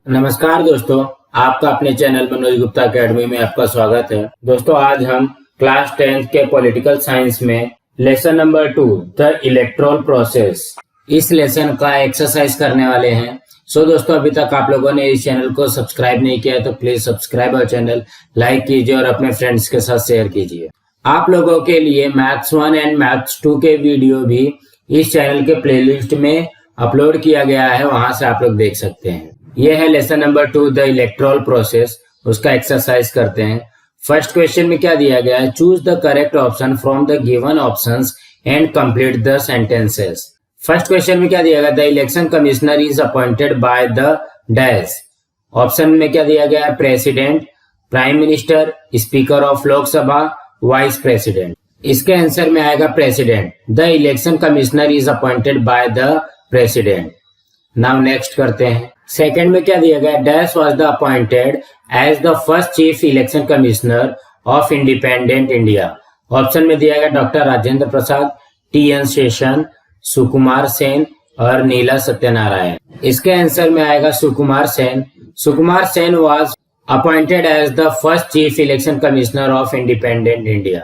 नमस्कार दोस्तों, आपका अपने चैनल मनोज गुप्ता अकेडमी में आपका स्वागत है। दोस्तों, आज हम क्लास 10th के पॉलिटिकल साइंस में lesson number 2 the electoral process इस लेसन का एक्सरसाइज करने वाले हैं। दोस्तों, अभी तक आप लोगों ने इस चैनल को सब्सक्राइब नहीं किया है तो please subscribe our channel, like कीजिए और अपने फ्रेंड्स के साथ शेयर कीजिए। आप लोगों के लिए मैथ्स 1 एंड मैथ्स 2 के वीडियो भी इस चैनल के प्लेलिस्ट में अपलोड किया गया है, वहां से आप लोग देख सकते हैं। यह है lesson number 2 the electoral process, उसका एक्सरसाइज करते हैं। फर्स्ट क्वेश्चन में क्या दिया गया है? Choose the correct option from the given options and complete the sentences. First question में क्या दिया गया? The election commissioner is appointed by the dash. Option में क्या दिया गया है? President, prime minister, speaker of Lok Sabha, vice president. इसके आंसर में आएगा president. The election commissioner is appointed by the president. Now next करते हैं। सेकंड में क्या दिया गया? Dash was the appointed as the first chief election commissioner of independent India. Option में दिया गया डॉक्टर राजेंद्र प्रसाद, टी.एन. शेषन, सुकुमार सेन और नीला सत्यनारायण। इसके आंसर में आएगा Sukumar Sen. Sukumar Sen was appointed as the first chief election commissioner of independent India.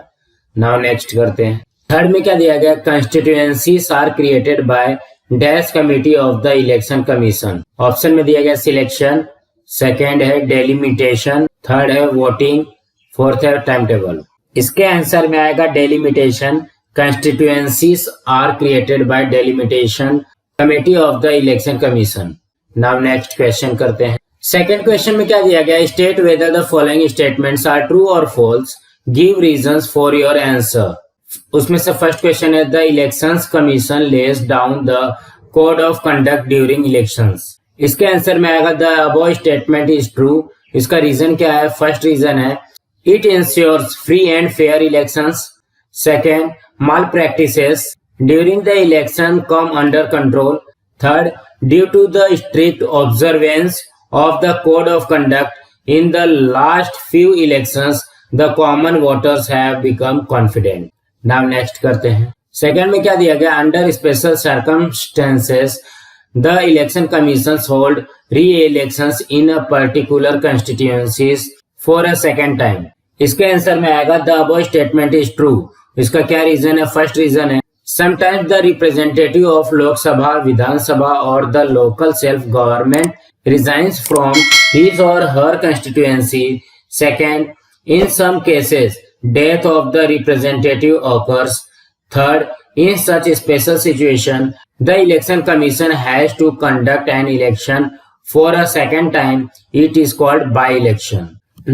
Now next करते हैं। थर्ड में क्या दिया गया? Constituencies are created by dash committee of the election commission. Option में दिया गया सिलेक्शन, सेकेंड है डेलिमिटेशन, थर्ड है वोटिंग, फोर्थ है टाइम टेबल। इसके आंसर में आएगा delimitation. Constituencies are created by delimitation committee of the election commission. Now next question करते हैं। सेकेंड क्वेश्चन में क्या दिया गया? State whether the following statements are true और false, give reasons for your answer. उसमें से फर्स्ट क्वेश्चन है the elections commission lays down the code of conduct during elections. इसके आंसर में आएगा the above statement is true. इसका reason क्या है? फर्स्ट रीजन है it ensures free and fair elections. Second, malpractices during the election come under control. Third, due to the strict observance of the code of conduct in the last few elections the common voters have become confident. Now next करते हैं। Second में क्या दिया गया? Under special circumstances the election commission hold re elections in a particular constituencies for a second time. इसके answer में आएगा the above statement is true. इसका क्या रीजन है? फर्स्ट रीजन है sometimes the representative of Lok Sabha, Vidhan Sabha और the local self government resigns from his or her constituency. Second, in some cases, death of the representative occurs. Third, in such a special situation, the election commission has to conduct an election for a second time. It is called by-election.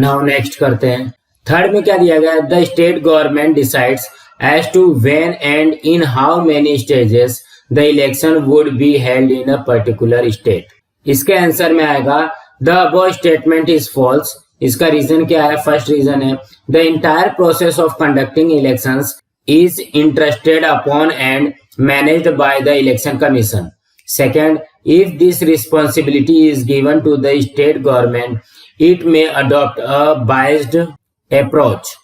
Now next करते हैं। Third में क्या दिया गया? The state government decides as to when and in how many stages the election would be held in a particular state. इसके answer में आएगा the above statement is false. इसका रीजन क्या है? फर्स्ट रीजन है the entire process of conducting elections is interested upon and managed by the election commission. Second, if this responsibility is given to the state government it may adopt a biased approach.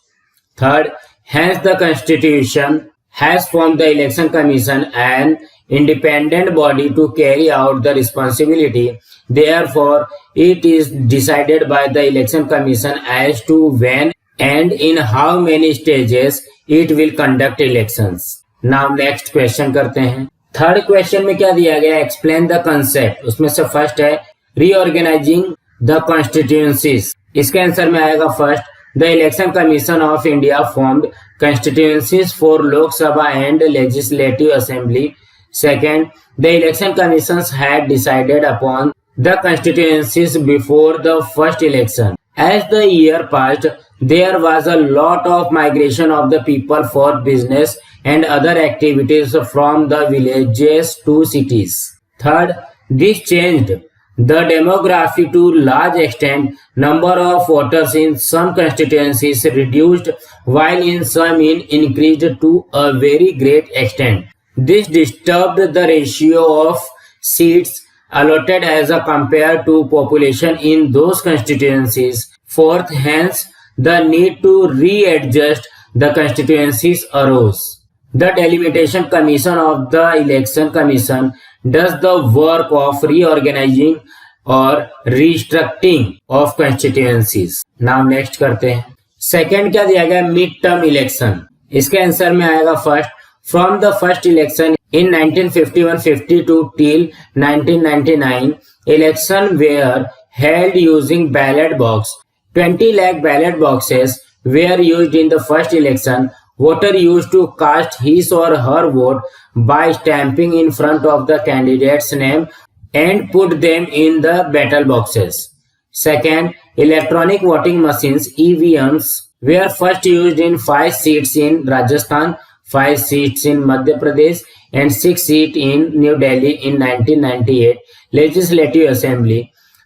Third, hence the constitution has formed the election commission and independent body to carry out the responsibility. Therefore, it is decided by the election commission as to when and in how many stages it will conduct elections. Now next question करते हैं। Third question में क्या दिया गया? Explain the concept. उसमें से first है reorganising the constituencies. इसके आंसर में आएगा first, the election commission of India formed constituencies for Lok Sabha and Legislative Assembly. Second, the election commissions had decided upon the constituencies before the first election. As the year passed, there was a lot of migration of the people for business and other activities from the villages to cities. Third, this changed the demography to large extent. Number of voters in some constituencies reduced while in some increased to a very great extent. This disturbed the ratio of seats allotted as a compared to population in those constituencies. Fourth, hence, the need to readjust the constituencies arose. The Delimitation Commission of the Election Commission does the work of reorganizing और restructuring of constituencies. Now next करते हैं। Second क्या दिया गया, mid term election. इसके answer में आएगा first, from the first election in 1951-52 till 1999, election were held using ballot box. 20 lakh ballot boxes were used in the first election. Voter used to cast his or her vote by stamping in front of the candidate's name and put them in the ballot boxes. Second, electronic voting machines (EVMs) were first used in 5 seats in Rajasthan, 5 seats in Madhya Pradesh, and 6 seats in New Delhi in 1998 Legislative Assembly.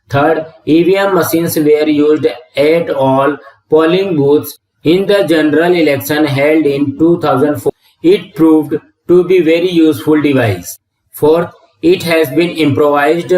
Third, EVM machines were used at all polling booths in the general election held in 2004. It proved to be very useful device. Fourth, it has been improvised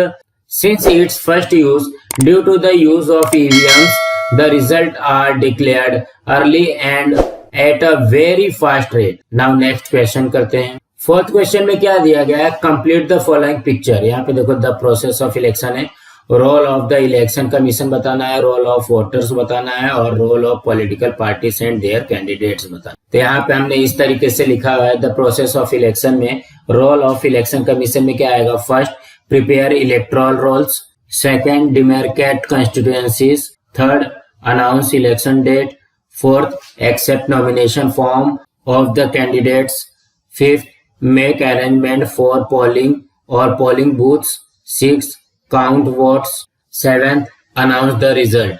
since its first use. Due to the use of EVMs, the results are declared early and at a very fast rate. Now next question करते हैं। Fourth question में क्या दिया गया है, complete the following picture. यहाँ पे देखो द प्रोसेस ऑफ इलेक्शन है, role of the election commission बताना है, रोल ऑफ वोटर्स बताना है और role of political parties and their candidates बताना। तो यहाँ पे हमने इस तरीके से लिखा हुआ है द प्रोसेस ऑफ इलेक्शन में रोल ऑफ इलेक्शन कमीशन में क्या आएगा, first prepare electoral rolls, second demarcate constituencies, third announce election date, fourth accept nomination form of the candidates, fifth make arrangement for polling or polling booths, 6 count votes, 7th announce the result।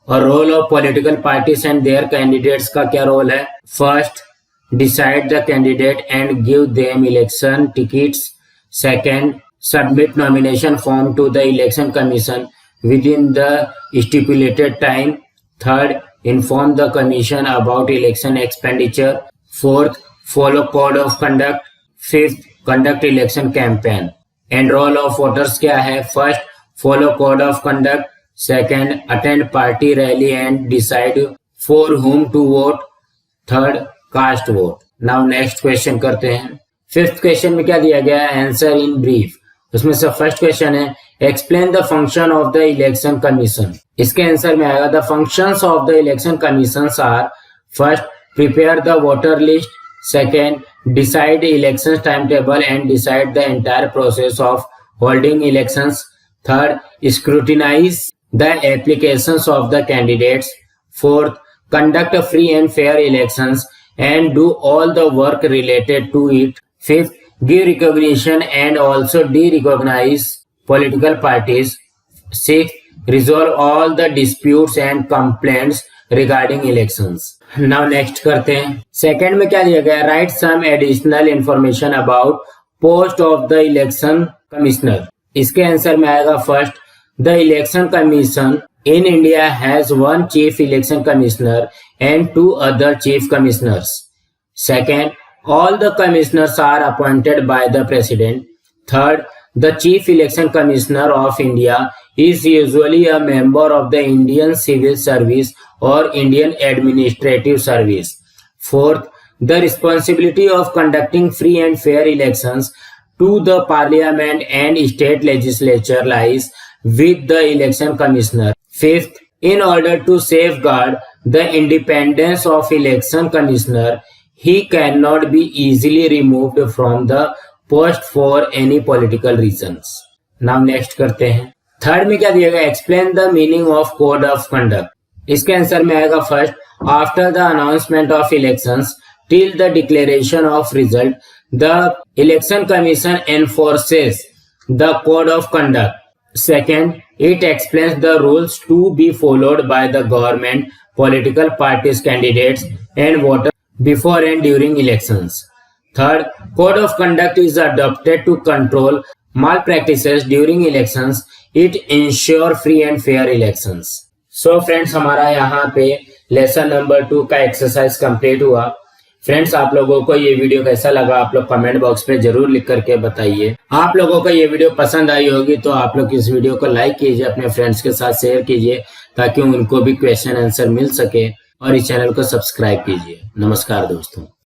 और role of political parties and their candidates का क्या role है, first decide the candidate and give them election tickets, second submit nomination form to the election commission within the stipulated time, third inform the commission about election expenditure, fourth follow code of conduct, fifth conduct election campaign. And role of voters क्या है, first follow code of conduct, second attend party rally and decide for whom to vote, third cast vote. Now next question करते हैं। Fifth question में क्या दिया गया है, answer in brief. उसमें से फर्स्ट क्वेश्चन है explain the function of the election commission. इसके आंसर में आएगा the functions of the election commission are, first prepare the voter list, second decide elections timetable and decide the entire process of holding elections, third scrutinize the applications of the candidates, fourth conduct a free and fair elections and do all the work related to it, fifth give recognition and also de-recognize political parties, sixth resolve all the disputes and complaints regarding elections. Now next करते हैं। Second में क्या दिया गया, write some additional information about post of the election commissioner. इसके answer में आएगा first the election commission in India has 1 chief election commissioner and 2 other chief commissioners, second all the commissioners are appointed by the president, third the chief election commissioner of India is usually a member of the Indian Civil Service or Indian Administrative Service, fourth the responsibility of conducting free and fair elections to the parliament and state legislature lies with the election commissioner, fifth in order to safeguard the independence of election commissioner he cannot be easily removed from the post for any political reasons. Now next करते हैं। Third में क्या दिया गया, explain the meaning of code of conduct. इसके answer में आएगा first after the announcement of elections till the declaration of result the election commission enforces the code of conduct, second it explains the rules to be followed by the government, political parties, candidates and voter before and during elections, third code of conduct is adopted to control malpractices during elections, it ensure free and fair elections। so friends हमारा यहाँ पे lesson number 2 का exercise complete हुआ। Friends आप लोगों को ये video कैसा लगा आप लोग कमेंट बॉक्स में जरूर लिख करके बताइए। आप लोगों को ये वीडियो पसंद आई होगी तो आप लोग इस वीडियो को लाइक कीजिए, अपने फ्रेंड्स के साथ शेयर कीजिए ताकि उनको भी क्वेश्चन आंसर मिल सके और इस चैनल को सब्सक्राइब कीजिए। नमस्कार दोस्तों।